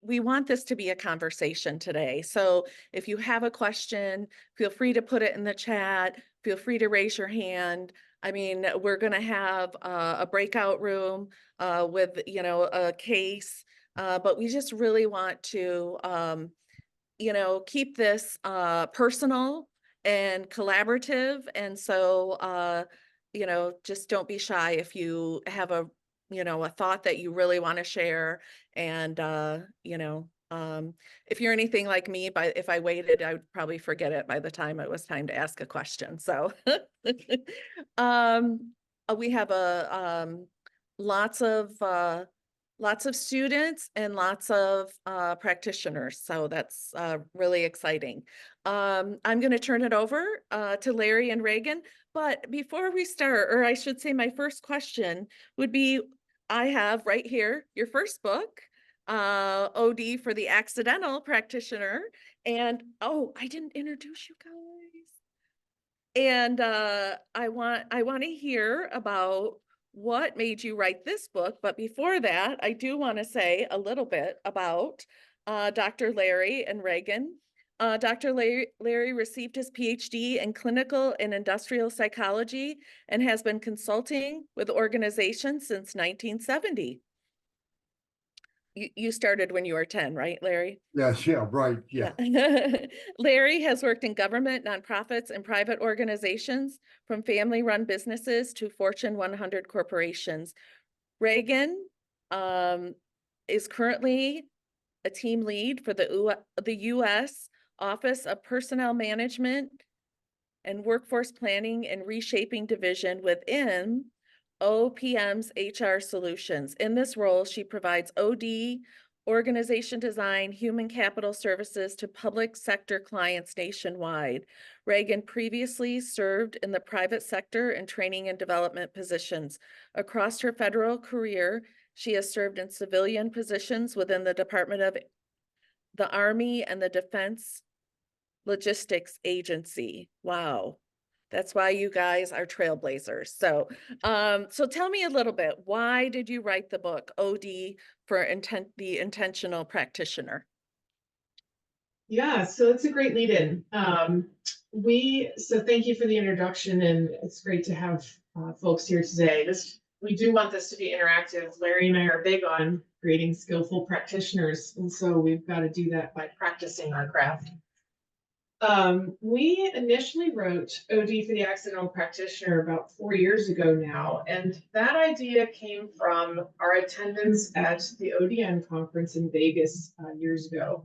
we want this to be a conversation today. So if you have a question, feel free to put it in the chat. Feel free to raise your hand. I mean, we're going to have a breakout room with, a case, but we just really want to, keep this personal and collaborative. And so, just don't be shy if you have a thought that you really want to share. And, if you're anything like me, if I waited, I would probably forget it by the time it was time to ask a question. So, um, we have lots of, lots of students and lots of practitioners. So that's really exciting. I'm going to turn it over to Larry and Reagan. But before we start, or I should say my first question would be, I have right here your first book, OD for the Accidental Practitioner. And oh, I didn't introduce you guys. And I want to hear about what made you write this book. But before that, I do want to say a little bit about Dr. Larry and Reagan. Dr. Larry received his PhD in clinical and industrial psychology and has been consulting with organizations since 1970. You started when you were 10, right, Larry? Yes, yeah, right, yeah. Larry has worked in government, nonprofits, and private organizations, from family-run businesses to Fortune 100 corporations. Reagan is currently a team lead for the U.S. Office of Personnel Management and Workforce Planning and Reshaping Division within OPM's HR Solutions. In this role, she provides OD, organization design, human capital services to public sector clients nationwide. Reagan previously served in the private sector in training and development positions. Across her federal career, she has served in civilian positions within the Department of the Army and the Defense Logistics Agency. Wow. That's why you guys are trailblazers. So, so tell me a little bit, why did you write the book OD for the Intentional Practitioner? Yeah, so it's a great lead in. So thank you for the introduction, and it's great to have folks here today. We do want this to be interactive. Larry and I are big on creating skillful practitioners, and so we've got to do that by practicing our craft. We initially wrote OD for the Accidental Practitioner about 4 years ago now, and that idea came from our attendance at the ODN conference in Vegas years ago.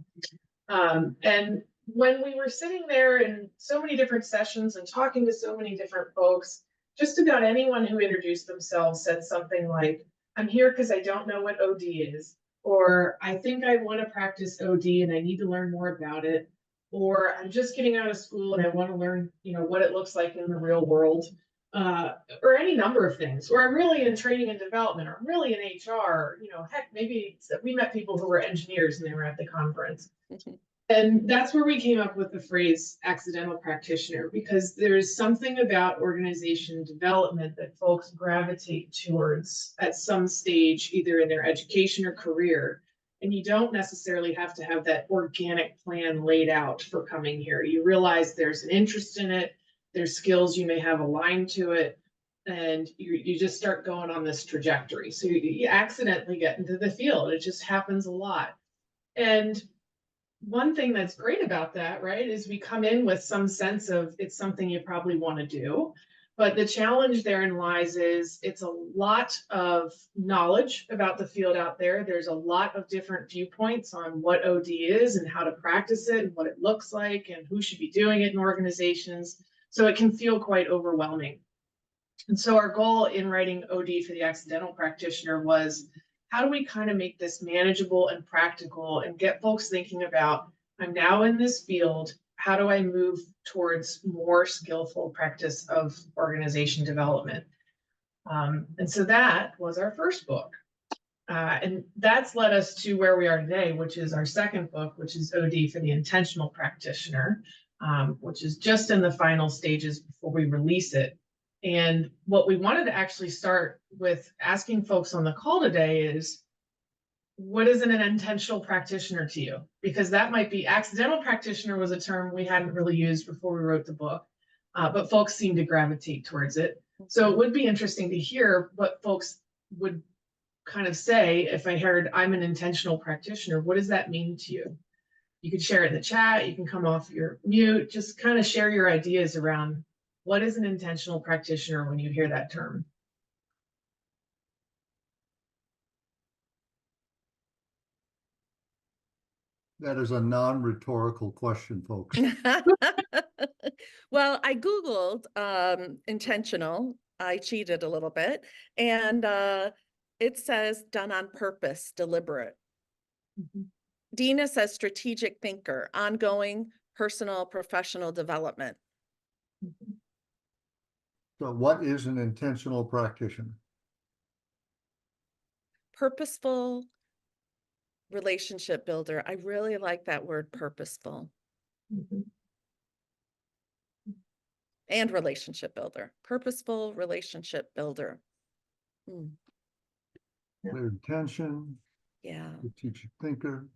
And when we were sitting there in so many different sessions and talking to so many different folks, just about anyone who introduced themselves said something like, "I'm here because I don't know what OD is," or "I think I want to practice OD and I need to learn more about it," or "I'm just getting out of school and I want to learn, what it looks like in the real world," or any number of things. Or "I'm really in training and development," or "I'm really in HR." Heck, maybe we met people who were engineers and they were at the conference. And that's where we came up with the phrase accidental practitioner, because there's something about organization development that folks gravitate towards at some stage, either in their education or career. And you don't necessarily have to have that organic plan laid out for coming here. You realize there's an interest in it, there's skills you may have aligned to it, and you just start going on this trajectory. So you accidentally get into the field. It just happens a lot. And one thing that's great about that, right, is we come in with some sense of it's something you probably want to do. But the challenge therein lies is it's a lot of knowledge about the field out there. There's a lot of different viewpoints on what OD is and how to practice it and what it looks like and who should be doing it in organizations. So it can feel quite overwhelming. And so our goal in writing OD for the Accidental Practitioner was, how do we kind of make this manageable and practical and get folks thinking about, I'm now in this field, how do I move towards more skillful practice of organization development? And so that was our first book. And that's led us to where we are today, which is our second book, which is OD for the Intentional Practitioner, which is just in the final stages before we release it. And what we wanted to actually start with asking folks on the call today is, what is an intentional practitioner to you? Because that might be, accidental practitioner was a term we hadn't really used before we wrote the book, but folks seem to gravitate towards it. So it would be interesting to hear what folks would kind of say if I heard I'm an intentional practitioner. What does that mean to you? You could share it in the chat, you can come off your mute, just kind of share your ideas around what is an intentional practitioner when you hear that term. That is a non-rhetorical question, folks. Well, I Googled intentional. I cheated a little bit, and it says done on purpose, deliberate. Dina says strategic thinker, ongoing personal, professional development. So what is an intentional practitioner? Purposeful relationship builder. I really like that word, purposeful. And relationship builder. Purposeful relationship builder. Clear intention, Yeah. strategic thinker.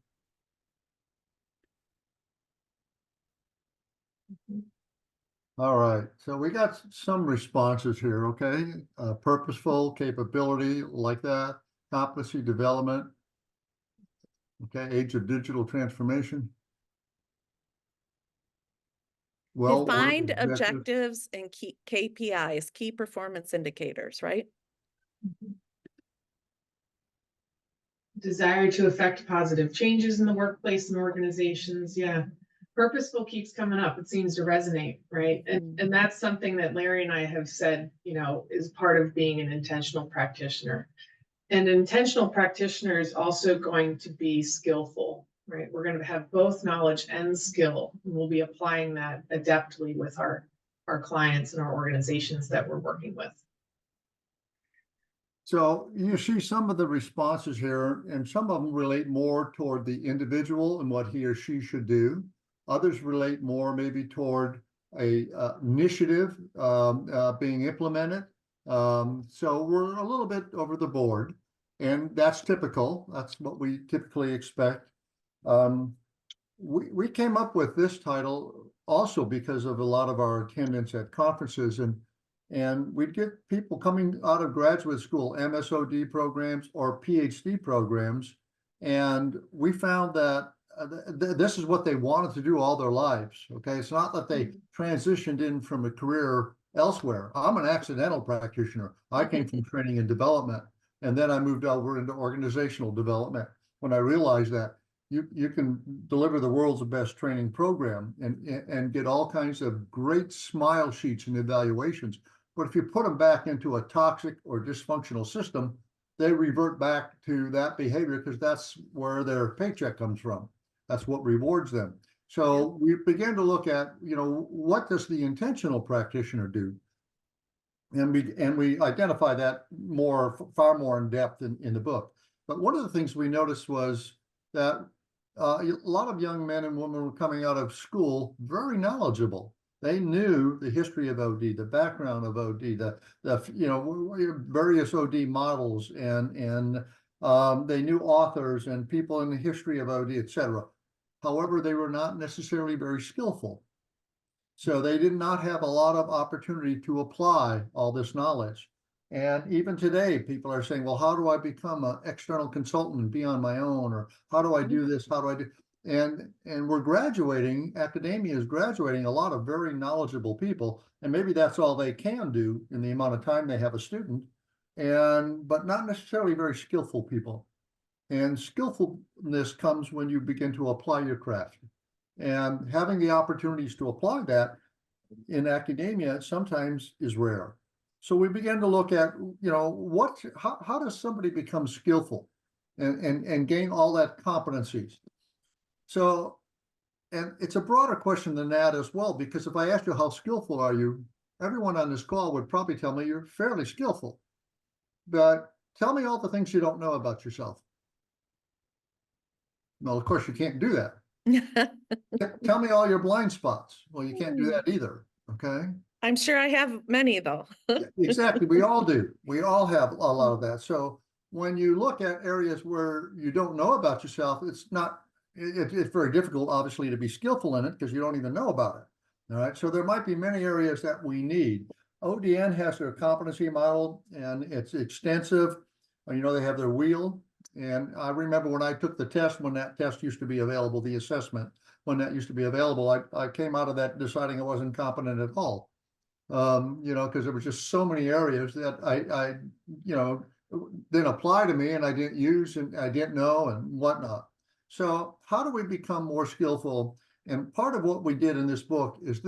All right, so we got some responses here, okay? Purposeful, capability, like that. Competency development. Okay, age of digital transformation. Well, Defined objectives and key KPIs, key performance indicators, right? Desire to affect positive changes in the workplace and organizations. Yeah. Purposeful keeps coming up. It seems to resonate, right? And that's something that Larry and I have said, you know, is part of being an intentional practitioner. And an intentional practitioner is also going to be skillful, right? We're going to have both knowledge and skill. And we'll be applying that adeptly with our clients and our organizations that we're working with. So you see some of the responses here, and some of them relate more toward the individual and what he or she should do. Others relate more maybe toward a initiative being implemented. So we're a little bit over the board, and that's typical. That's what we typically expect. We came up with this title also because of a lot of our attendance at conferences, and we'd get people coming out of graduate school, MSOD programs or PhD programs, and we found that this is what they wanted to do all their lives. Okay, it's not that they transitioned in from a career elsewhere. I'm an accidental practitioner. I came from training and development, and then I moved over into organizational development when I realized that you can deliver the world's best training program and get all kinds of great smile sheets and evaluations. But if you put them back into a toxic or dysfunctional system, they revert back to that behavior because that's where their paycheck comes from. That's what rewards them. So we began to look at, you know, what does the intentional practitioner do? And we identify that far more in depth in the book. But one of the things we noticed was that a lot of young men and women were coming out of school very knowledgeable. They knew the history of OD, the background of OD, the you know, various OD models, and they knew authors and people in the history of OD, etc. However, they were not necessarily very skillful. So they did not have a lot of opportunity to apply all this knowledge. And even today, people are saying, well, how do I become an external consultant and be on my own? Or how do I do this? How do I do? And we're graduating, academia is graduating a lot of very knowledgeable people. And maybe that's all they can do in the amount of time they have a student, but not necessarily very skillful people. And skillfulness comes when you begin to apply your craft. And having the opportunities to apply that in academia sometimes is rare. So we began to look at, you know, how does somebody become skillful and gain all that competencies? So, and it's a broader question than that as well, because if I asked you how skillful are you, everyone on this call would probably tell me you're fairly skillful. But tell me all the things you don't know about yourself. Well, of course, you can't do that. Tell me all your blind spots. Well, you can't do that either. Okay. I'm sure I have many though. Exactly. We all do. We all have a lot of that. So when you look at areas where you don't know about yourself, it's very difficult, obviously, to be skillful in it because you don't even know about it. All right. So there might be many areas that we need. ODN has their competency model and it's extensive. You know, they have their wheel. And I remember when I took the test, when that test used to be available, the assessment, when that used to be available, I came out of that deciding I wasn't competent at all. You know, because there were just so many areas that I, you know, didn't apply to me and I didn't use and I didn't know and whatnot. So how do we become more skillful? And part of what we did in this book is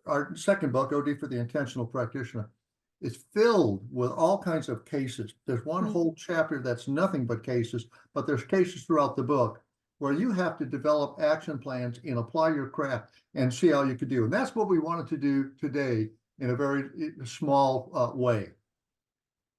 our second book, OD for the Intentional Practitioner, is filled with all kinds of cases. There's one whole chapter that's nothing but cases, but there's cases throughout the book where you have to develop action plans and apply your craft and see how you could do. And that's what we wanted to do today in a very small way.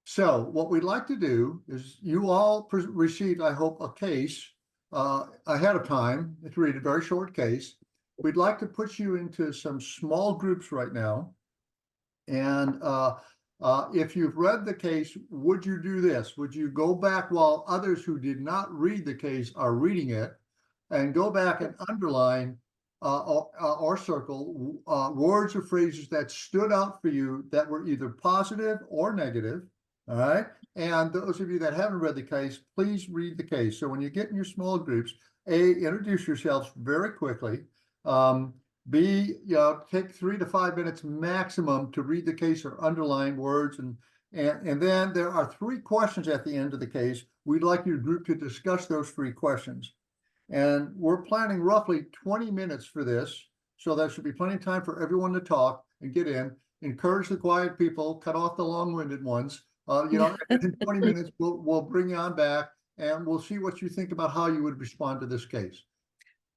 So what we'd like to do is you all received, I hope, a case ahead of time to read a very short case. We'd like to put you into some small groups right now. And if you've read the case, would you do this? Would you go back while others who did not read the case are reading it and go back and underline or circle words or phrases that stood out for you that were either positive or negative, all right? And those of you that haven't read the case, please read the case. So when you get in your small groups, A, introduce yourselves very quickly. B, you know, take 3 to 5 minutes maximum to read the case or underline words. And then there are 3 questions at the end of the case. We'd like your group to discuss those 3 questions. And we're planning roughly 20 minutes for this. So there should be plenty of time for everyone to talk and get in. Encourage the quiet people, cut off the long-winded ones. You know, in 20 minutes, we'll bring you on back and we'll see what you think about how you would respond to this case.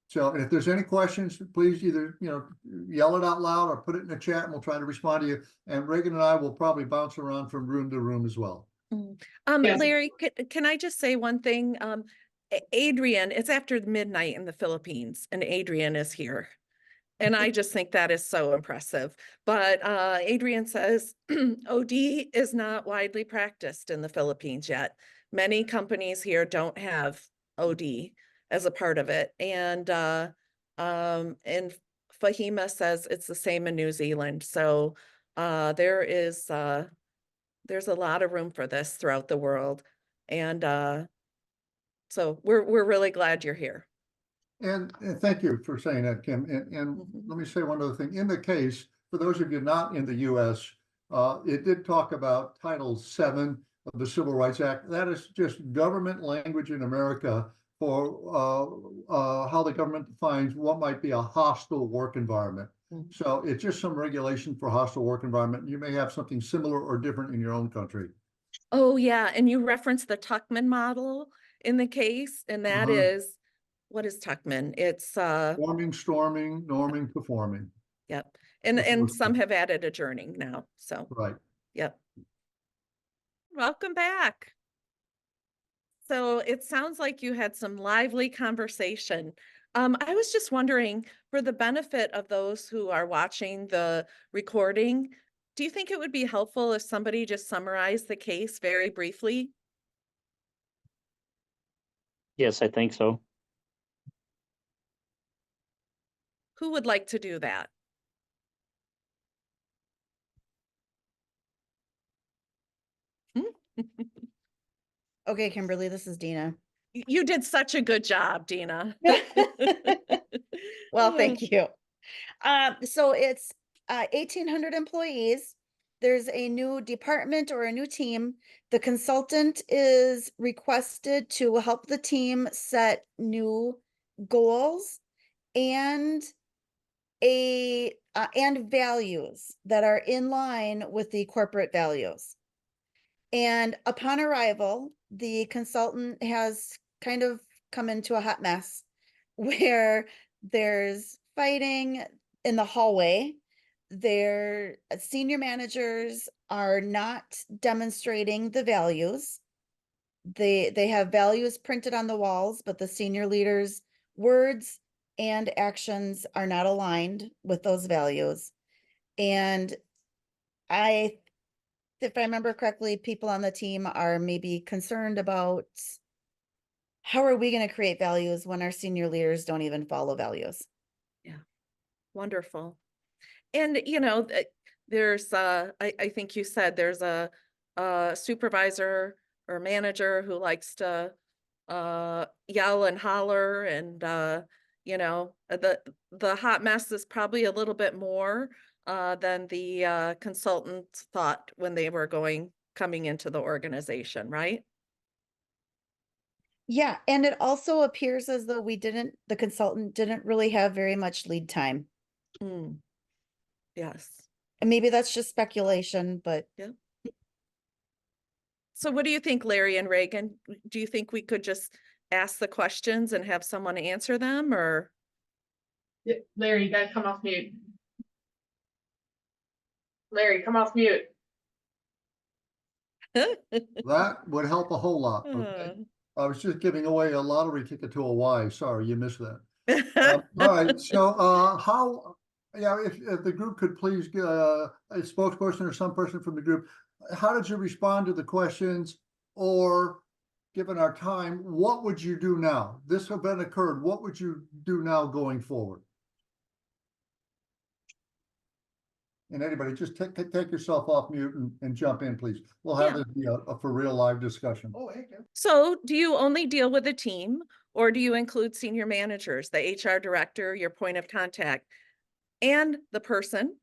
So if there's any questions, please either, you know, yell it out loud or put it in the chat and we'll try to respond to you. And Regan and I will probably bounce around from room to room as well. Yes. Larry, can I just say one thing? Adrian, it's after midnight in the Philippines and Adrian is here. And I just think that is so impressive. But Adrian says OD is not widely practiced in the Philippines yet. Many companies here don't have OD as a part of it. And Fahima says it's the same in New Zealand. So there's a lot of room for this throughout the world. And so we're really glad you're here. And thank you for saying that, Kim. And let me say one other thing. In the case, for those of you not in the U.S., it did talk about Title VII of the Civil Rights Act. That is just government language in America for how the government defines what might be a hostile work environment. So it's just some regulation for hostile work environment. You may have something similar or different in your own country. Oh, yeah. And you referenced the Tuckman model in the case, and that is, what is Tuckman? It's Forming, storming, norming, performing. Yep. And some have added adjourning now. So Right. Yep. Welcome back. So it sounds like you had some lively conversation. I was just wondering, for the benefit of those who are watching the recording, do you think it would be helpful if somebody just summarized the case very briefly? Yes, I think so. Who would like to do that? Okay, Kimberly, this is Dina. You did such a good job, Dina. Well, thank you. So it's 1,800 employees. There's a new department or a new team. The consultant is requested to help the team set new goals and and values that are in line with the corporate values. And upon arrival, the consultant has kind of come into a hot mess where there's fighting in the hallway. Their senior managers are not demonstrating the values. They have values printed on the walls, but the senior leaders' words and actions are not aligned with those values. And I if I remember correctly, people on the team are maybe concerned about how are we going to create values when our senior leaders don't even follow values? Wonderful. And, you know, there's, I think you said there's a supervisor or manager who likes to yell and holler and, you know, the hot mess is probably a little bit more than the consultant thought when they were coming into the organization, right? Yeah, and it also appears as though the consultant didn't really have very much lead time. Mm, yes. And maybe that's just speculation, but So what do you think, Larry and Reagan? Do you think we could just ask the questions and have someone answer them, or? Yeah, Larry, you gotta come off mute. Larry, come off mute. That would help a whole lot. Okay. I was just giving away a lottery ticket to a Y. Sorry, you missed that. All right. So, how? Yeah, if the group could please a spokesperson or some person from the group, how did you respond to the questions? Or, given our time, what would you do now? This event occurred. What would you do now going forward? And anybody, just take yourself off mute and jump in, please. We'll have Yeah. this be a for real live discussion. So do you only deal with a team, or do you include senior managers, the HR director, your point of contact, and the person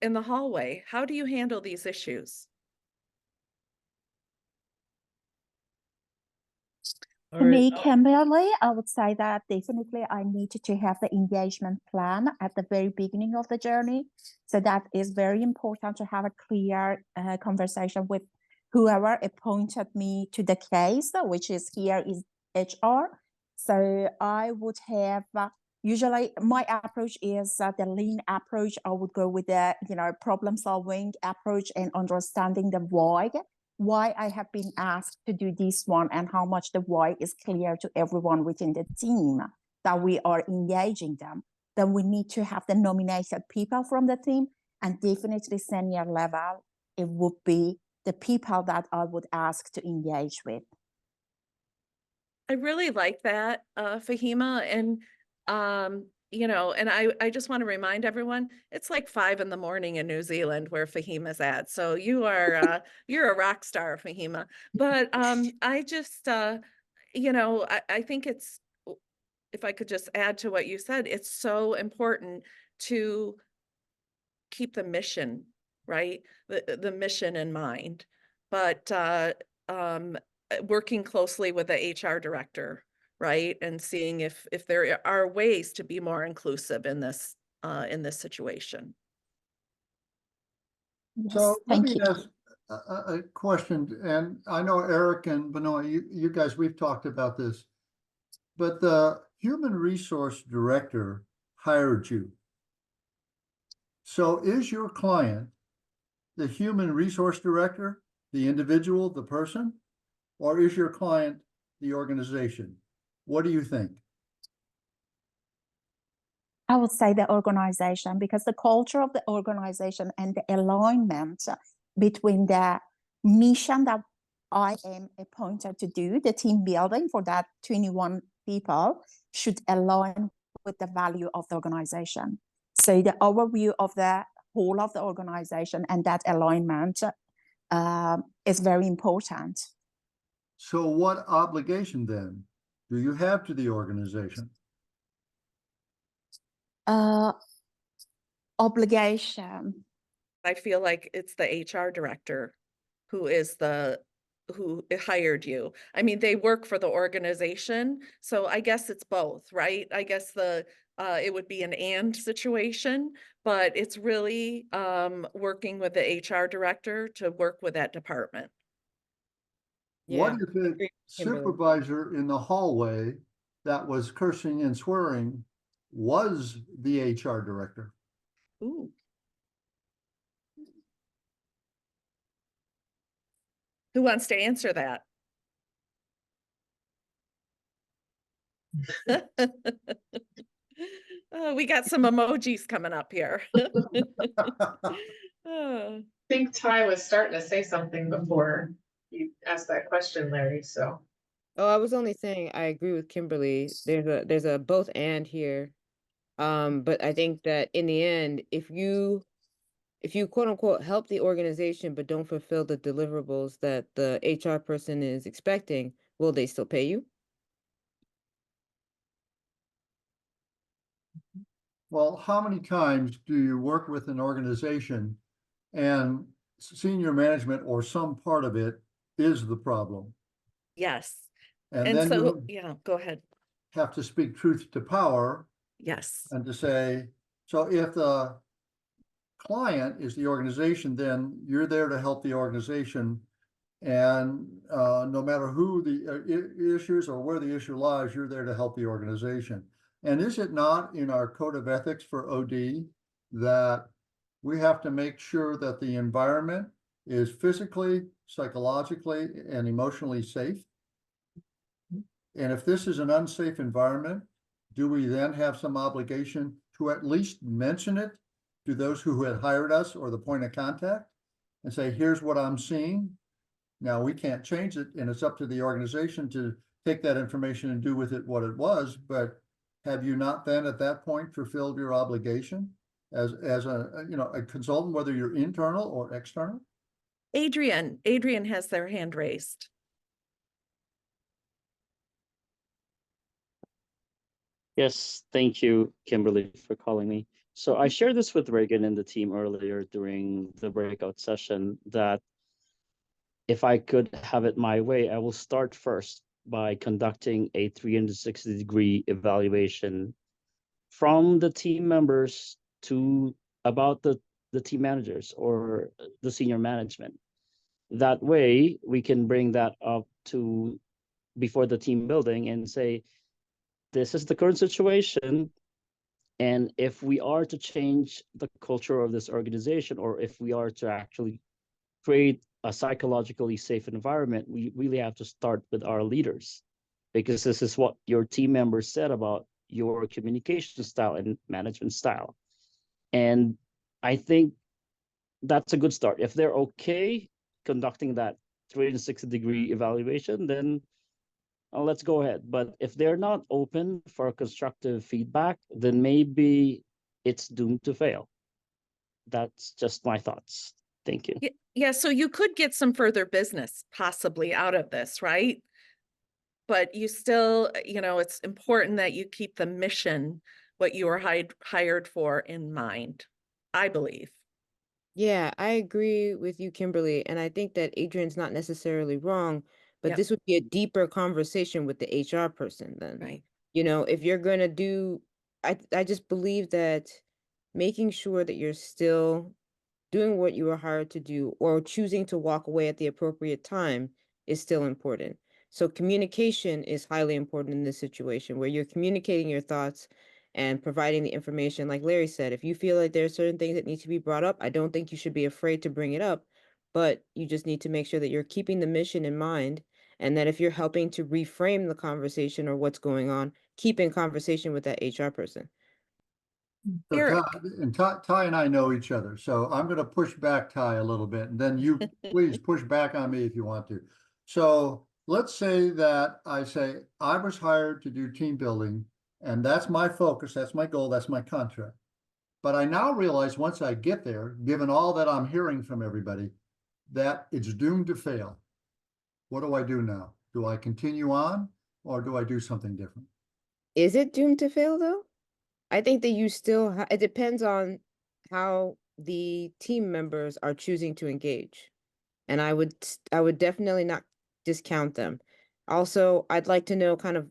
in the hallway? How do you handle these issues? For me, Kimberly, I would say that definitely I needed to have the engagement plan at the very beginning of the journey. So that is very important to have a clear conversation with whoever appointed me to the case, which is here is HR. So I would have, usually my approach is the lean approach. I would go with the, problem solving approach and understanding the why I have been asked to do this one and how much the why is clear to everyone within the team that we are engaging them. Then we need to have the nominated people from the team, and definitely senior level, it would be the people that I would ask to engage with. I really like that, Fahima, and and I just want to remind everyone, it's like 5 a.m. in New Zealand where Fahima's at. So you are you're a rock star, Fahima. But I just I think it's, if I could just add to what you said, it's so important to keep the mission, right? The mission in mind. But working closely with the HR director, right? And seeing if there are ways to be more inclusive in this situation. Yes, So let thank me you. ask a question, and I know Eric and Benoit, you guys, we've talked about this, but the human resource director hired you. So is your client the human resource director, the individual, the person, or is your client the organization? What do you think? I would say the organization, because the culture of the organization and the alignment between the mission that I am appointed to do, the team building for that 21 people, should align with the value of the organization. So the overview of the whole of the organization and that alignment is very important. So what obligation then do you have to the organization? Obligation. I feel like it's the HR director who who hired you. I mean, they work for the organization, so I guess it's both, right? I guess it would be an and situation, but it's really working with the HR director to work with that department. What Yeah, if the agreed, Kimberly. supervisor in the hallway that was cursing and swearing was the HR director? Ooh. Who wants to answer that? Oh, we got some emojis coming up here. Oh. think Ty was starting to say something before you asked that question, Larry, so. Oh, I was only saying I agree with Kimberly. There's a both and here. But I think that in the end, if you quote unquote help the organization but don't fulfill the deliverables that the HR person is expecting, will they still pay you? Well, how many times do you work with an organization and senior management or some part of it is the problem? Yes. And And then so, you yeah, go ahead. have to speak truth to power Yes. and to say, so if the client is the organization, then you're there to help the organization. And no matter who the issues or where the issue lies, you're there to help the organization. And is it not in our code of ethics for OD that we have to make sure that the environment is physically, psychologically, and emotionally safe? And if this is an unsafe environment, do we then have some obligation to at least mention it to those who had hired us or the point of contact and say, here's what I'm seeing? Now, we can't change it, and it's up to the organization to take that information and do with it what it was, but have you not then at that point fulfilled your obligation as a consultant, whether you're internal or external? Adrian has their hand raised. Yes, thank you, Kimberly, for calling me. So I shared this with Regan and the team earlier during the breakout session that if I could have it my way, I will start first by conducting a 360-degree evaluation from the team members to about the team managers or the senior management. That way, we can bring that up to before the team building and say, this is the current situation. And if we are to change the culture of this organization, or if we are to actually create a psychologically safe environment, we really have to start with our leaders, because this is what your team members said about your communication style and management style. And I think that's a good start. If they're okay conducting that 360-degree evaluation, then let's go ahead. But if they're not open for constructive feedback, then maybe it's doomed to fail. That's just my thoughts. Thank you. Yeah, so you could get some further business possibly out of this, right? But you still, it's important that you keep the mission, what you were hired for, in mind, I believe. Yeah, I agree with you, Kimberly. And I think that Adrian's not necessarily wrong, but Yep. this would be a deeper conversation with the HR person then. Right. If you're going to do, I just believe that making sure that you're still doing what you were hired to do or choosing to walk away at the appropriate time is still important. So communication is highly important in this situation where you're communicating your thoughts and providing the information. Like Larry said, if you feel like there are certain things that need to be brought up, I don't think you should be afraid to bring it up, but you just need to make sure that you're keeping the mission in mind, and that if you're helping to reframe the conversation or what's going on, keep in conversation with that HR person. So Eric. Ty and I know each other, so I'm going to push back Ty a little bit, and then you please push back on me if you want to. So let's say that I say I was hired to do team building, and that's my focus, that's my goal, that's my contract. But I now realize once I get there, given all that I'm hearing from everybody, that it's doomed to fail. What do I do now? Do I continue on, or do I do something different? Is it doomed to fail though? I think that you still, it depends on how the team members are choosing to engage. And I would definitely not discount them. Also, I'd like to know kind of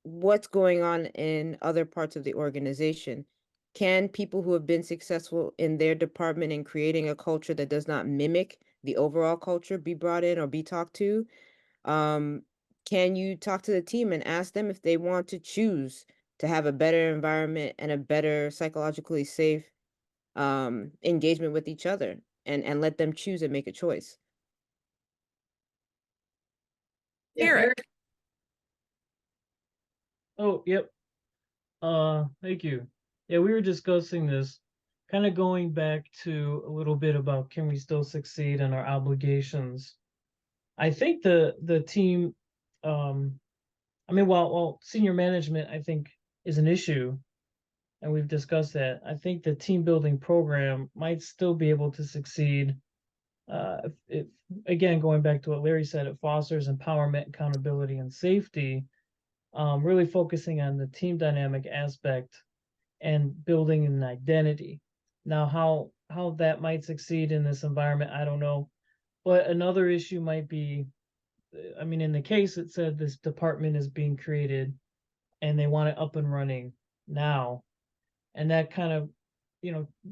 what's going on in other parts of the organization. Can people who have been successful in their department in creating a culture that does not mimic the overall culture be brought in or be talked to? Can you talk to the team and ask them if they want to choose to have a better environment and a better psychologically safe engagement with each other, and let them choose and make a choice? Yeah, Eric. Oh, yep. Thank you. Yeah, we were discussing this kind of going back to a little bit about can we still succeed in our obligations? I think the team, I mean, while senior management, I think, is an issue, and we've discussed that, I think the team building program might still be able to succeed. If again, going back to what Larry said, it fosters empowerment, accountability, and safety, really focusing on the team dynamic aspect and building an identity. Now, how that might succeed in this environment, I don't know. But another issue might be, I mean, in the case it said this department is being created and they want it up and running now. And that kind of,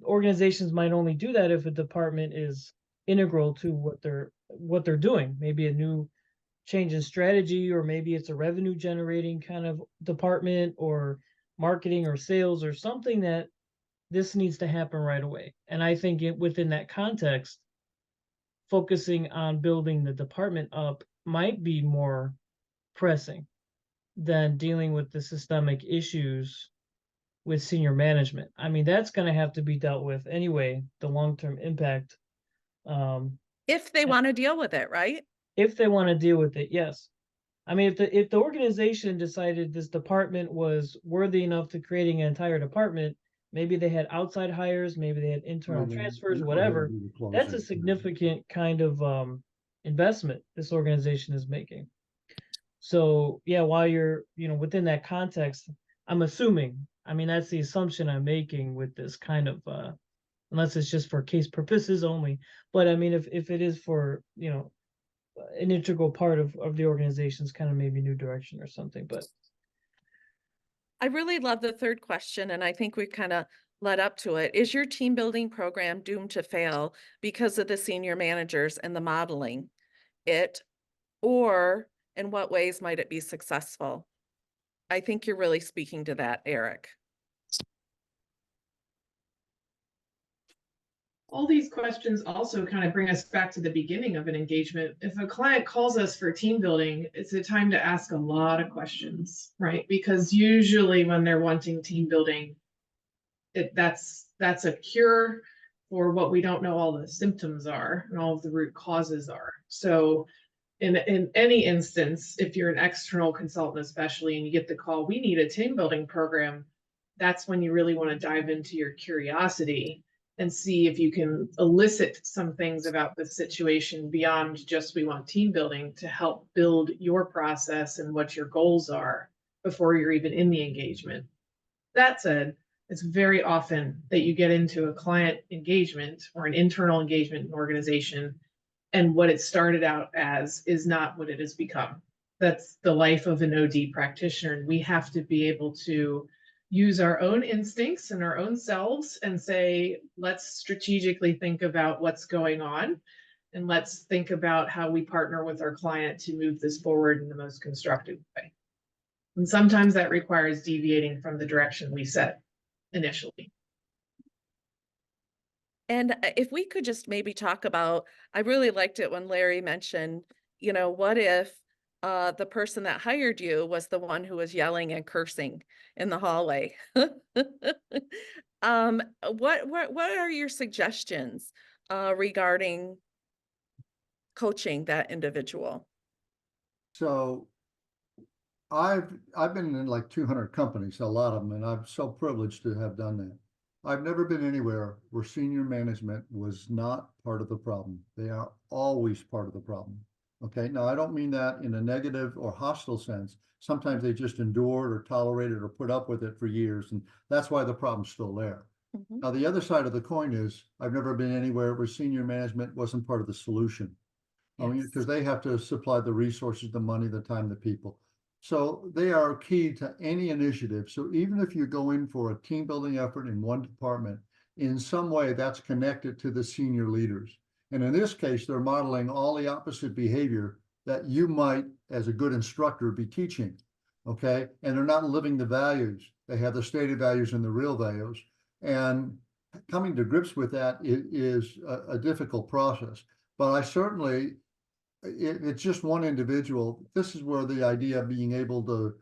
organizations might only do that if a department is integral to what they're doing. Maybe a new change in strategy, or maybe it's a revenue generating kind of department, or marketing or sales, or something that this needs to happen right away. And I think within that context, focusing on building the department up might be more pressing than dealing with the systemic issues with senior management. I mean, that's going to have to be dealt with anyway, the long-term impact. If they want to deal with it, right? If they want to deal with it, yes. I mean, if the organization decided this department was worthy enough to creating an entire department, maybe they had outside hires, maybe they had internal transfers, whatever. That's a significant kind of investment this organization is making. So yeah, while you're, within that context, I'm assuming, I mean, that's the assumption I'm making with this kind of, unless it's just for case purposes only. But I mean, if it is for, an integral part of the organization's kind of maybe new direction or something, but. I really love the third question, and I think we kind of led up to it. Is your team building program doomed to fail because of the senior managers and the modeling it, or in what ways might it be successful? I think you're really speaking to that, Eric. All these questions also kind of bring us back to the beginning of an engagement. If a client calls us for team building, it's a time to ask a lot of questions, right? Because usually when they're wanting team building, that's a cure for what we don't know all the symptoms are and all of the root causes are. So in any instance, if you're an external consultant, especially, and you get the call, we need a team building program, that's when you really want to dive into your curiosity and see if you can elicit some things about the situation beyond just we want team building to help build your process and what your goals are before you're even in the engagement. That said, it's very often that you get into a client engagement or an internal engagement in an organization, and what it started out as is not what it has become. That's the life of an OD practitioner, and we have to be able to use our own instincts and our own selves and say, let's strategically think about what's going on, and let's think about how we partner with our client to move this forward in the most constructive way. And sometimes that requires deviating from the direction we set initially. And if we could just maybe talk about, I really liked it when Larry mentioned, what if the person that hired you was the one who was yelling and cursing in the hallway? What are your suggestions regarding coaching that individual? So I've been in like 200 companies, a lot of them, and I'm so privileged to have done that. I've never been anywhere where senior management was not part of the problem. They are always part of the problem. Okay, now I don't mean that in a negative or hostile sense. Sometimes they just endured or tolerated or put up with it for years, and that's why the problem's still there. Mm-hmm. Now, the other side of the coin is I've never been anywhere where senior management wasn't part of the solution. Yes. I mean, because they have to supply the resources, the money, the time, the people. So they are key to any initiative. So even if you go in for a team building effort in one department, in some way that's connected to the senior leaders. And in this case, they're modeling all the opposite behavior that you might, as a good instructor, be teaching. Okay. And they're not living the values. They have the stated values and the real values. And coming to grips with that is a difficult process. But I certainly, it's just one individual. This is where the idea of being able to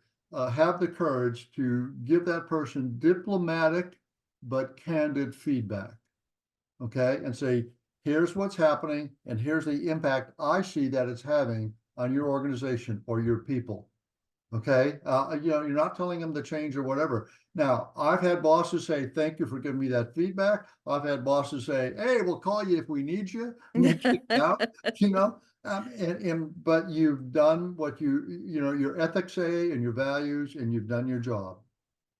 have the courage to give that person diplomatic but candid feedback. Okay, and say, here's what's happening, and here's the impact I see that it's having on your organization or your people. Okay, you know, you're not telling them to change or whatever. Now, I've had bosses say, thank you for giving me that feedback. I've had bosses say, hey, we'll call you if we need you. Out, you know, but you've done what you know, your ethics say and your values, and you've done your job.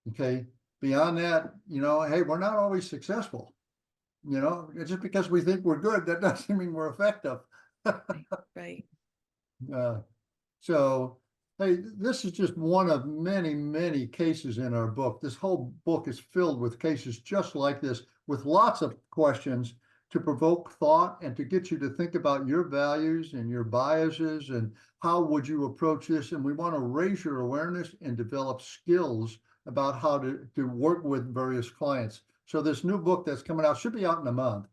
Okay, beyond that, you know, hey, we're not always successful. You know, just because we think we're good, that doesn't mean we're effective. Right. So, hey, this is just one of many, many cases in our book. This whole book is filled with cases just like this, with lots of questions to provoke thought and to get you to think about your values and your biases and how would you approach this. And we want to raise your awareness and develop skills about how to work with various clients. So this new book that's coming out should be out in a month.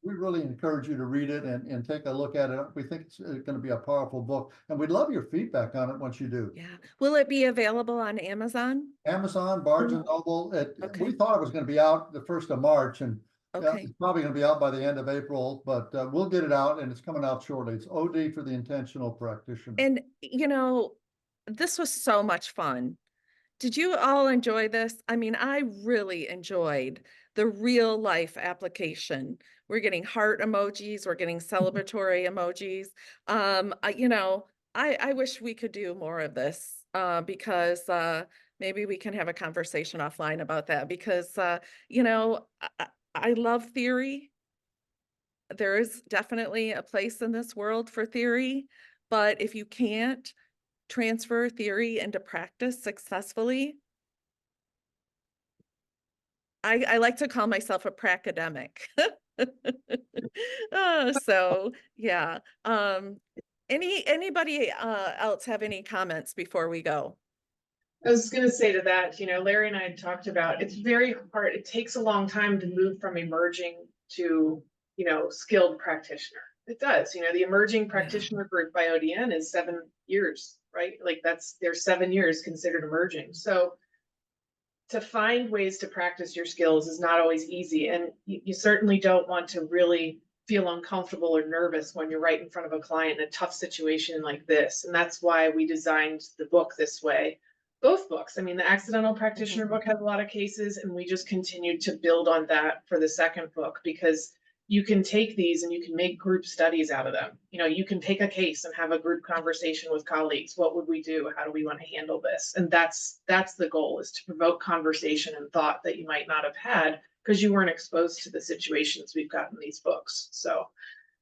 We really encourage you to read it and take a look at it. We think it's going to be a powerful book, and we'd love your feedback on it once you do. Yeah. Will it be available on Amazon? Amazon, Barnes and Noble. Okay. We thought it was going to be out the 1st of March, and Okay. it's probably going to be out by the end of April, but we'll get it out, and it's coming out shortly. It's OD for the Intentional Practitioner. And, you know, this was so much fun. Did you all enjoy this? I mean, I really enjoyed the real life application. We're getting heart emojis, we're getting celebratory emojis. You know, I wish we could do more of this because maybe we can have a conversation offline about that because, you know, I love theory. There is definitely a place in this world for theory, but if you can't transfer theory into practice successfully, I like to call myself a pracademic. So yeah. Anybody else have any comments before we go? I was going to say to that, you know, Larry and I had talked about, it's very hard. It takes a long time to move from emerging to, you know, skilled practitioner. It does, you know, the emerging practitioner group by ODN is 7 years, right? Like there's 7 years considered emerging. So to find ways to practice your skills is not always easy. And you certainly don't want to really feel uncomfortable or nervous when you're right in front of a client in a tough situation like this. And that's why we designed the book this way. Both books. I mean, the Accidental Practitioner book has a lot of cases, and we just continued to build on that for the second book because you can take these and you can make group studies out of them. You know, you can take a case and have a group conversation with colleagues. What would we do? How do we want to handle this? And that's the goal, is to provoke conversation and thought that you might not have had because you weren't exposed to the situations we've got in these books. So,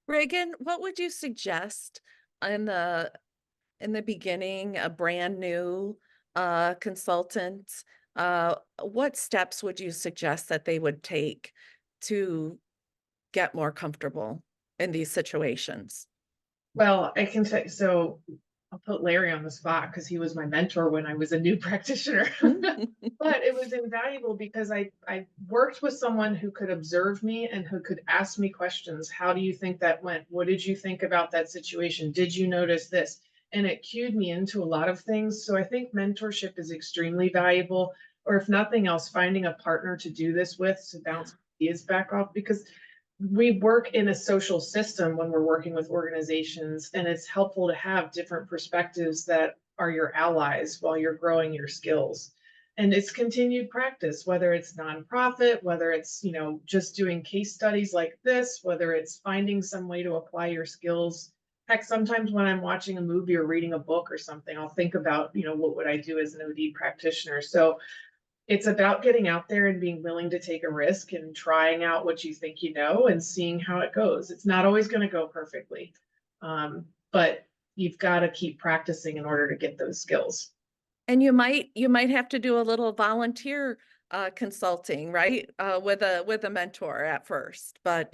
Regan, what would you suggest in the beginning, a brand new consultant? What steps would you suggest that they would take to get more comfortable in these situations? well, I can say, so I'll put Larry on the spot because he was my mentor when I was a new practitioner. But it was invaluable because I worked with someone who could observe me and who could ask me questions. How do you think that went? What did you think about that situation? Did you notice this? And it cued me into a lot of things. So I think mentorship is extremely valuable, or if nothing else, finding a partner to do this with to bounce ideas back off, because we work in a social system when we're working with organizations, and it's helpful to have different perspectives that are your allies while you're growing your skills. And it's continued practice, whether it's nonprofit, whether it's, you know, just doing case studies like this, whether it's finding some way to apply your skills. Heck, sometimes when I'm watching a movie or reading a book or something, I'll think about, you know, what would I do as an OD practitioner? So it's about getting out there and being willing to take a risk and trying out what you think you know and seeing how it goes. It's not always going to go perfectly, but you've got to keep practicing in order to get those skills. And you might have to do a little volunteer consulting, right? With a mentor at first, but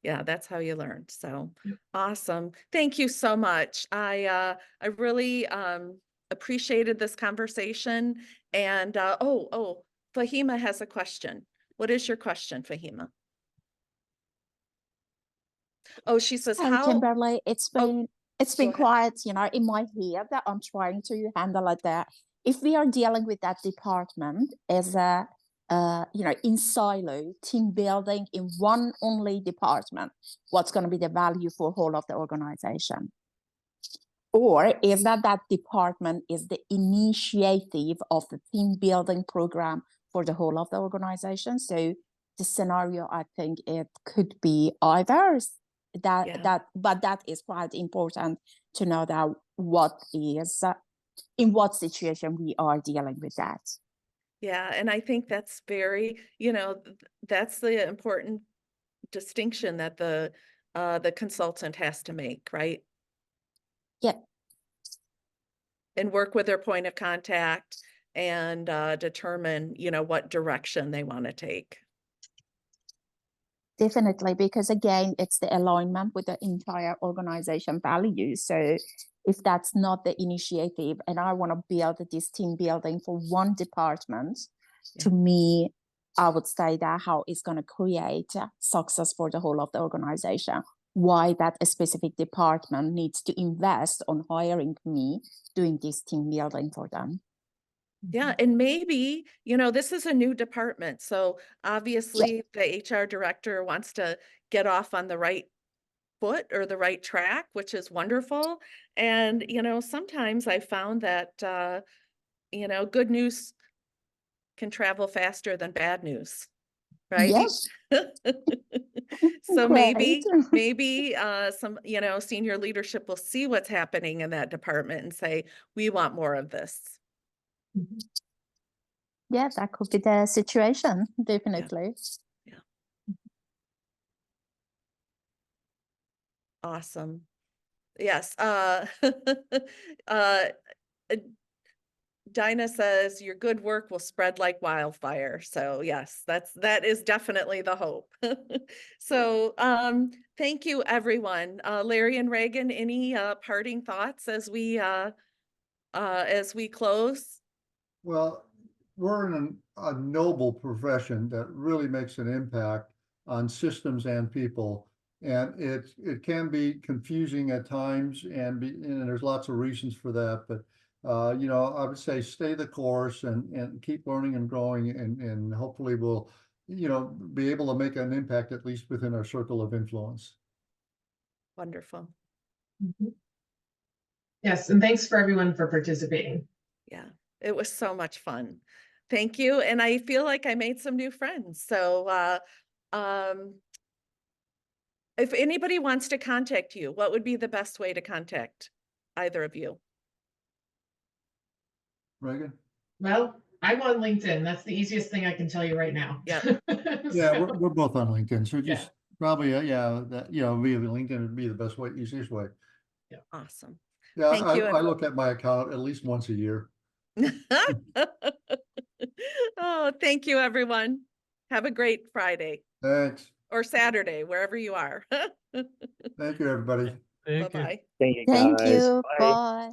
yeah, that's how you learn. So awesome. Thank you so much. I really appreciated this conversation. And Fahima has a question. What is your question, Fahima? Oh, she says, Hi, how? Kimberly, it's been go ahead. quiet, you know, in my head that I'm trying to handle it. That if we are dealing with that department as a in silo, team building in one only department, what's going to be the value for whole of the organization? Or is that department is the initiative of the team building program for the whole of the organization? So the scenario, I think it could be either but that is quite important to know that what is, in what situation we are dealing with that. Yeah, and I think that's very, that's the important distinction that the consultant has to make, right? Yeah. And work with their point of contact and determine, what direction they want to take. Definitely, because again, it's the alignment with the entire organization values. So if that's not the initiative and I want to build this team building for one department, to me, I would say that how it's going to create success for the whole of the organization. Why that a specific department needs to invest on hiring me, doing this team building for them. Yeah, and maybe, this is a new department, so obviously the HR director wants to get off on the right foot or the right track, which is wonderful. And, sometimes I found that, good news can travel faster than bad news, right? Yes. So Great. maybe some, senior leadership will see what's happening in that department and say, we want more of this. Yeah, that could be the situation, definitely. Yeah. Awesome. Yes. Dinah says your good work will spread like wildfire. So yes, that is definitely the hope. So thank you everyone. Larry and Regan, any parting thoughts as we close? Well, we're in a noble profession that really makes an impact on systems and people. And it can be confusing at times and there's lots of reasons for that, but I would say stay the course and keep learning and growing and hopefully we'll, be able to make an impact at least within our circle of influence. Wonderful. Yes, and thanks for everyone for participating. Yeah, it was so much fun. Thank you. And I feel like I made some new friends. So if anybody wants to contact you, what would be the best way to contact either of you? Regan? Well, I'm on LinkedIn. That's the easiest thing I can tell you right now. Yep. Yeah, we're both on LinkedIn. So just probably, via LinkedIn would be the best way, easiest way. Awesome. Yeah, Thank you. I look at my account at least once a year. Oh, thank you, everyone. Have a great Friday Thanks. or Saturday, wherever you are. Thank you, everybody. Thank you. Bye-bye. Thank you, Thank guys. you. Bye. Bye.